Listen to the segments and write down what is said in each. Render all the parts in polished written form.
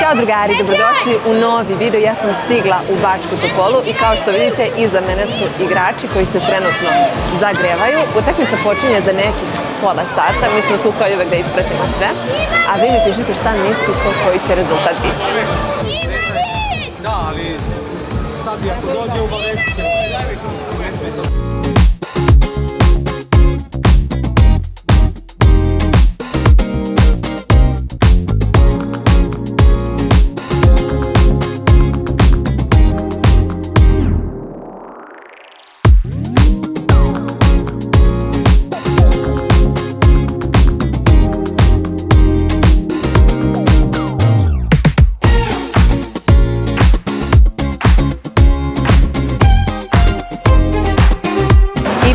Ćao drugari, dobrodošli u novi video. Ja sam stigla u Bačku Topolu i kao što vidite iza mene su igrači koji se trenutno zagrevaju. Utakmica počinje za nekih pola sata, mi smo tu kao i uvek da ispratimo sve. A vi mi pišite šta mislite koji će rezultat biti. Da, ali sad ako dođe obavestit ćemo.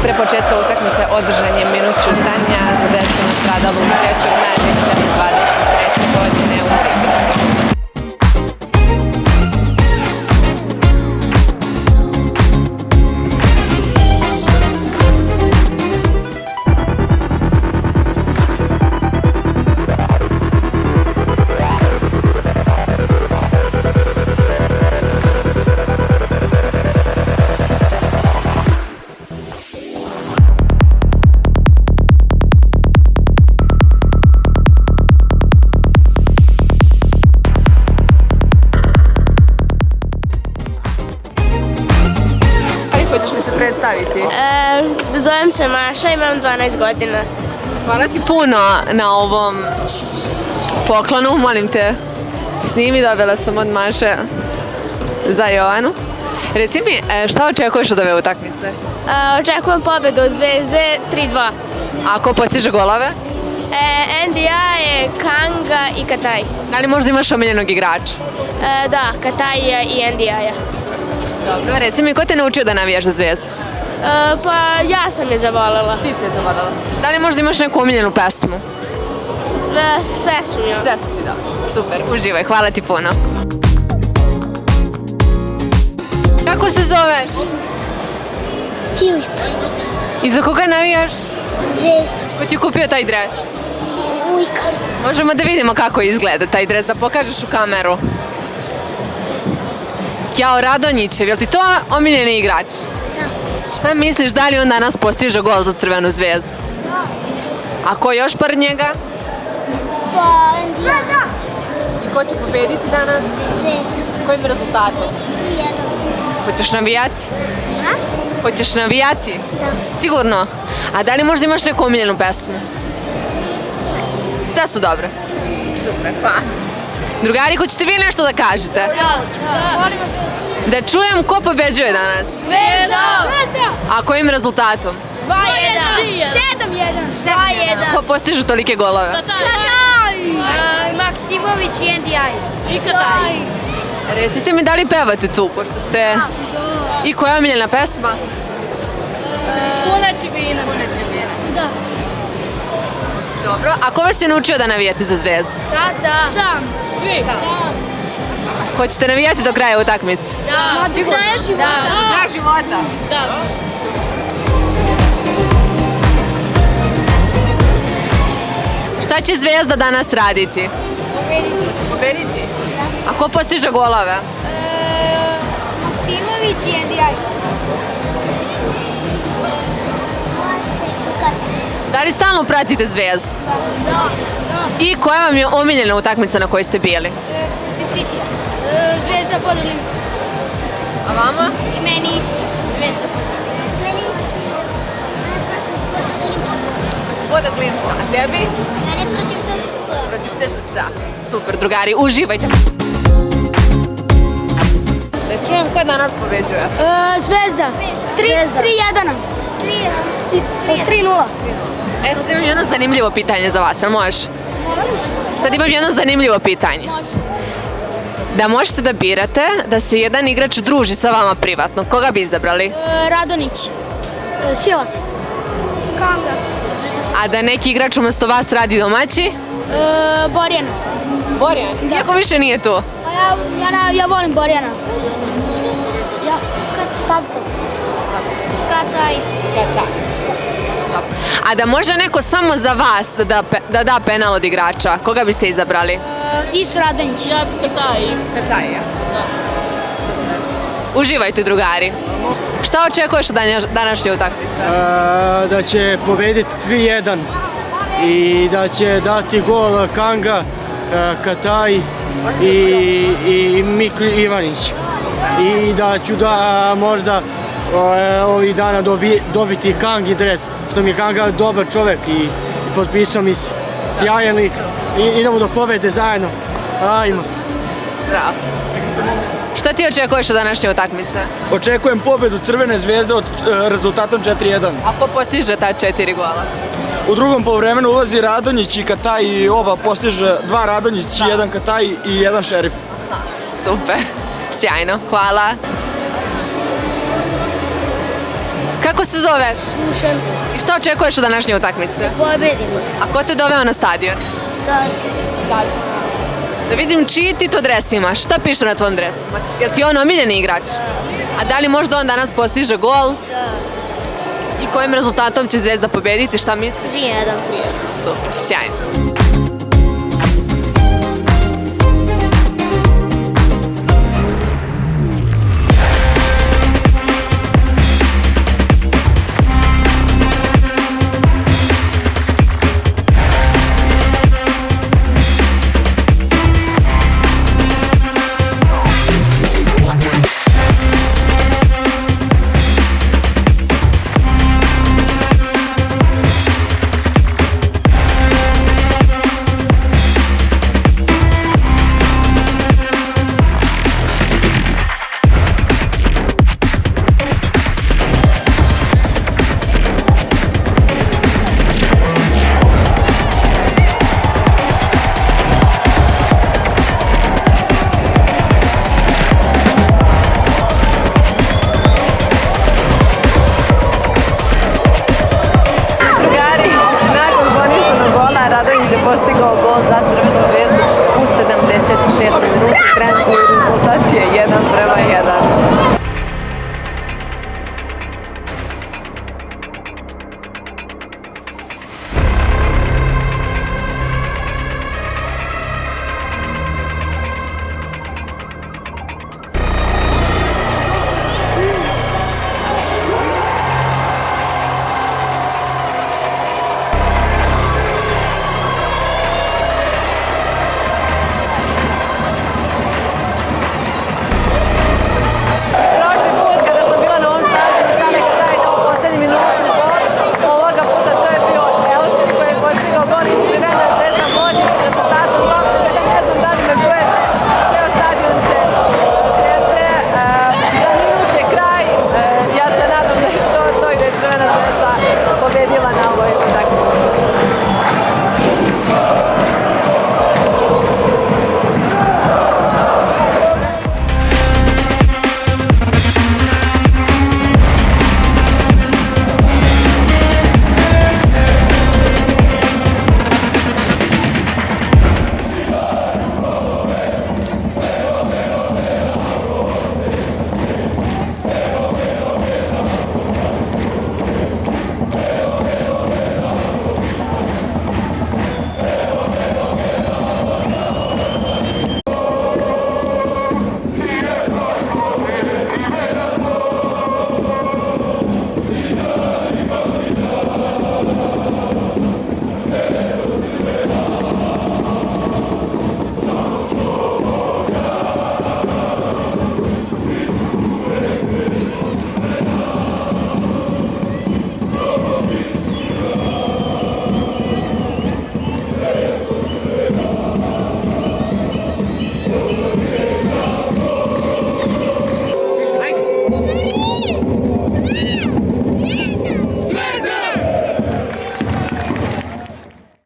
Pre početka utakmice održan je minut ćutanja za decu nastradalu 3. maja 2023. godine u Rigi. Hoćeš mi se predstaviti? Zovem se Maša, imam 12 godina. Hvala ti puno na ovom poklonu, molim te snimi, dobila sam od Maše za Jovanu. Reci mi, šta očekuješ od ove utakmice? Očekujem pobedu od Zvezde 3-2. A ko postiže golove? NDI, Kanga i Kataj. Da li možda imaš omiljenog igrača? Da, Kataj i NDI-a. Dobro, reci mi, ko te naučio da navijaš za Zvezdu? Pa ja sam je zavolela. Ti si je zavolela. Da li možda imaš neku omiljenu pesmu? Sve su mi. Sve su ti dobro. Super, uživaj, hvala ti puno. Kako se zoveš? Filip. I za koga navijaš? Zvezda. Ko ti je kupio taj dres? Ujka. Možemo da vidimo kako izgleda taj dres, da pokažeš u kameru. Jao, Radonjićev, je li ti to omiljeni igrač? Da. Šta misliš, da li on danas postiže gol za Crvenu Zvezdu? Da. A ko još pored njega? Pa NDI. I ko će pobediti danas? Zvezda. Kojim rezultatom? 3-1. Hoćeš navijati? Hoćeš navijati? Da. Sigurno? A da li možda imaš neku omiljenu pesmu? Sve su dobre. Super, pa. Drugari, hoćete vi nešto da kažete? Da čujem ko pobeđuje danas? Zvezda! A kojim rezultatom? 2-1. 7-1. 2-1. Ko postiže tolike golove? Kataj! Maksimović i NDI. I Kataj. Recite mi, da li pevate tu, pošto ste... I koja je omiljena pesma? Pune tribine. Da. Dobro, a ko vas je naučio da navijate za Zvezdu? Da. Sam. Svi. Sam. Hoćete navijati do kraja utakmice? Da. Do kraja života. Do kraja života? Da. Šta će Zvezda danas raditi? Pobediti. A ko postiže golove? Maksimović i NDI. Da li stalno pratite Zvezdu? Da. I koja vam je omiljena utakmica na kojoj ste bili? Zvezda Podolin. A vama? I meni isto. Zvezda Podolin. Voda Klimka. A tebi? Mene protiv TSC. Protiv TSC. Super, drugari, uživajte. Da čujem ko danas pobeđuje. Zvezda. 3-1. 3-0. Sad imam jedno zanimljivo pitanje za vas, jel možeš? Sad imam jedno zanimljivo pitanje. Da možete da birate da se jedan igrač druži sa vama privatno, koga bi izabrali? Radonjić. Silas. Kanga. A da neki igrač umesto vas radi domaći? Borjan. Borjan? Iako više nije tu. Ja volim Borjana. Pavkov. Kataj. A da može neko samo za vas da da penal od igrača, koga biste izabrali? Isto Radonjić. Ja Kataj. Uživajte, drugari. Šta očekuješ od današnje utakmice? Da će pobediti 3-1 i da će dati gol Kanga, Kataj i Mikl Ivanić. I da ću da možda ovih dana dobiti Kangi dres, što mi je Kanga dobar čovek i potpisao mi sjajan lik. Idemo do pobede zajedno. Ajmo. Bravo. Šta ti očekuješ od današnje utakmice? Očekujem pobedu Crvene zvezde od rezultatom 4-1. A ko postiže ta 4 gola? U drugom poluvremenu ulazi Radonjić i Kataj i oba postiže 2 Radonjić, 1 Kataj i 1 Šerif. Super, sjajno, hvala. Kako se zoveš? Dušan. I šta očekuješ od današnje utakmice? Pobedimo. A ko te doveo na stadion? Da vidim čiji ti to dres imaš, šta piše na tvom dresu? Jer ti je on omiljeni igrač? A da li možda on danas postiže gol? I kojim rezultatom će Zvezda pobediti, šta misliš? 3-1. Super, sjajno.